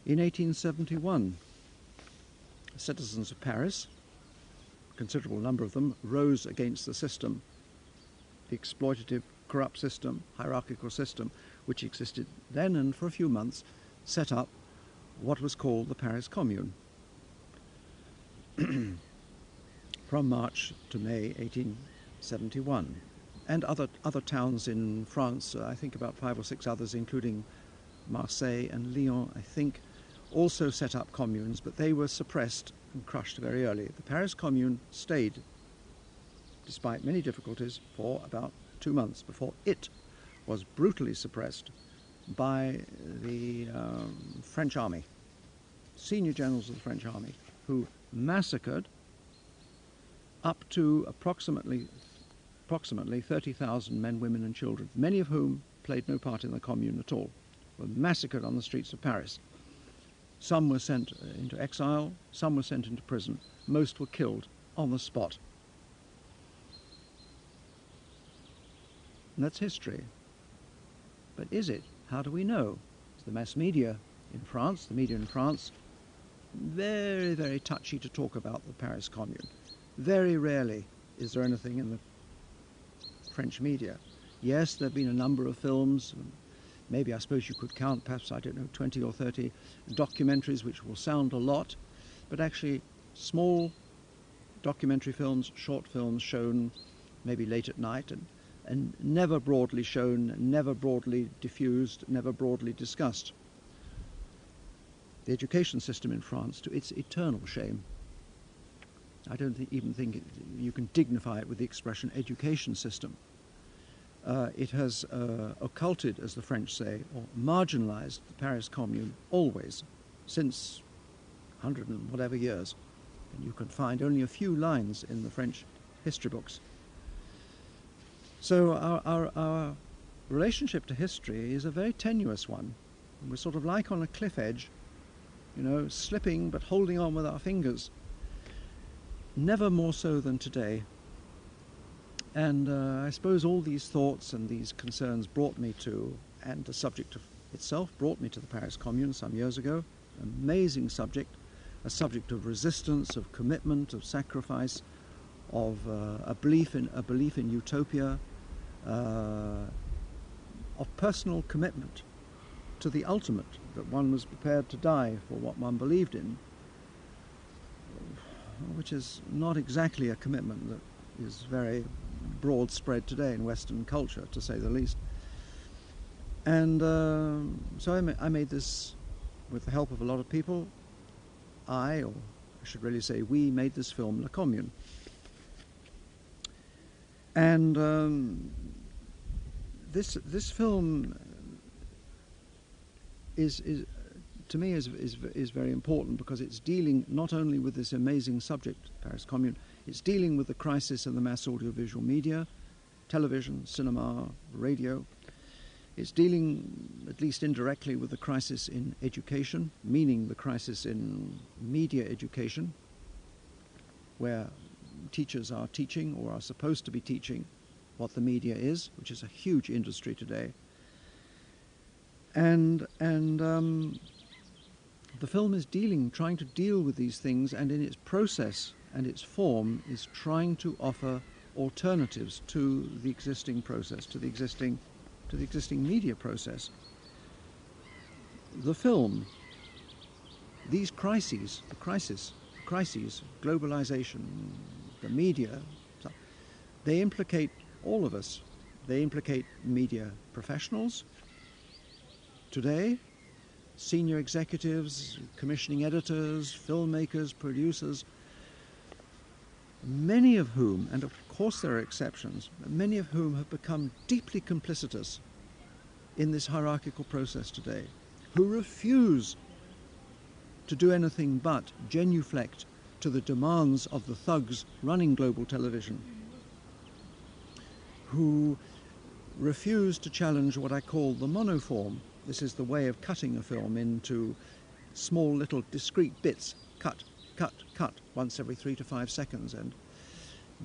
In 1871, citizens of Paris, a considerable number of them, rose against the system, the exploitative, corrupt system, hierarchical system, which existed then, and for a few months set up what was called the Paris Commune. From March to May 1871. And other towns in France, I think about 5 or 6 others, including Marseille and Lyon, I think, also set up communes, but they were suppressed and crushed very early. The Paris Commune stayed, despite many difficulties, for about 2 months before it was brutally suppressed by the French army, senior generals of the French army, who massacred up to approximately 30,000 men, women and children, many of whom played no part in the Commune at all, were massacred on the streets of Paris. Some were sent into exile, some were sent into prison, most were killed on the spot. And that's history. But is it? How do we know? The mass media in France, very, very touchy to talk about the Paris Commune. Very rarely is there anything in the French media. Yes, there have been a number of films, maybe I suppose you could count, perhaps, I don't know, 20 or 30 documentaries, which will sound a lot, but actually small documentary films, short films shown maybe late at night and never broadly shown, never broadly diffused, never broadly discussed. The education system in France, to its eternal shame, I don't even think you can dignify it with the expression education system. It has occulted, as the French say, or marginalized the Paris Commune always, since 100 and whatever years. And you can find only a few lines in the French history books. So our relationship to history is a very tenuous one. We're sort of like on a cliff edge, you know, slipping but holding on with our fingers. Never more so than today. And I suppose all these thoughts and these concerns brought me to, and the subject of itself brought me to the Paris Commune some years ago. Amazing subject, a subject of resistance, of commitment, of sacrifice, of a belief in utopia, of personal commitment to the ultimate, that one was prepared to die for what one believed in, which is not exactly a commitment that is very broad spread today in Western culture, to say the least. And so I made this with the help of a lot of people. Or I should really say we, made this film, La Commune. And this film is to me is very important, because it's dealing not only with this amazing subject, Paris Commune, it's dealing with the crisis in the mass audiovisual media, television, cinema, radio. It's dealing, at least indirectly, with the crisis in education, meaning the crisis in media education, where teachers are teaching, or are supposed to be teaching, what the media is, which is a huge industry today. And the film is trying to deal with these things, and in its process and its form is trying to offer alternatives to the existing process, to the existing media process. The film, these crises, globalization, the media, they implicate all of us. They implicate media professionals today, senior executives, commissioning editors, filmmakers, producers, many of whom, and of course there are exceptions, many of whom have become deeply complicitous in this hierarchical process today, who refuse to do anything but genuflect to the demands of the thugs running global television, who refuse to challenge what I call the monoform. This is the way of cutting a film into small little discrete bits, cut, once every 3 to 5 seconds, and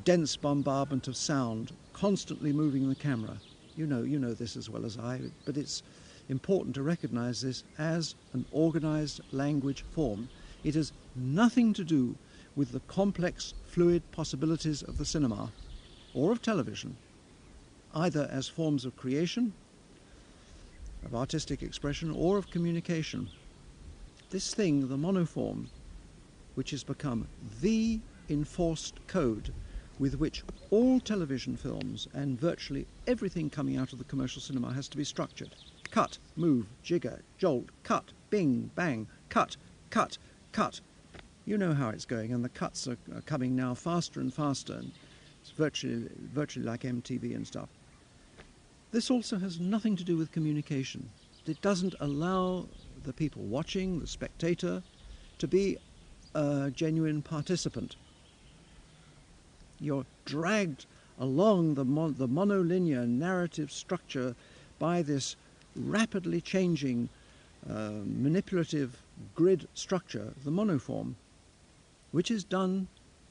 dense bombardment of sound, constantly moving the camera. You know this as well as I, but it's important to recognize this as an organized language form. It has nothing to do with the complex, fluid possibilities of the cinema or of television, either as forms of creation, of artistic expression, or of communication. This thing, the monoform, which has become the enforced code with which all television films and virtually everything coming out of the commercial cinema has to be structured. Cut, move, jigger, jolt, cut, bing, bang, cut, cut, cut. You know how it's going, and the cuts are coming now faster and faster, and it's virtually like MTV and stuff. This also has nothing to do with communication. It doesn't allow the people watching, the spectator, to be a genuine participant. You're dragged along the monolinear narrative structure by this rapidly changing manipulative grid structure, the monoform, which is done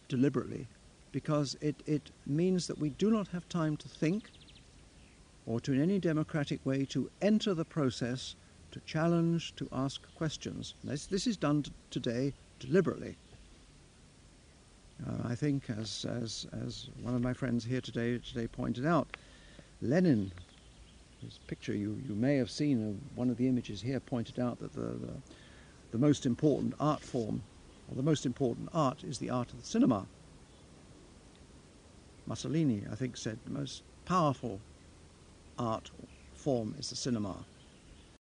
deliberately because it means that we do not have time to think or to in any democratic way to enter the process, to challenge, to ask questions. This is done today deliberately. I think, as one of my friends here today pointed out, Lenin, his picture you may have seen of one of the images here, pointed out that the most important art form, or the most important art, is the art of the cinema. Mussolini, I think, said the most powerful art form is the cinema.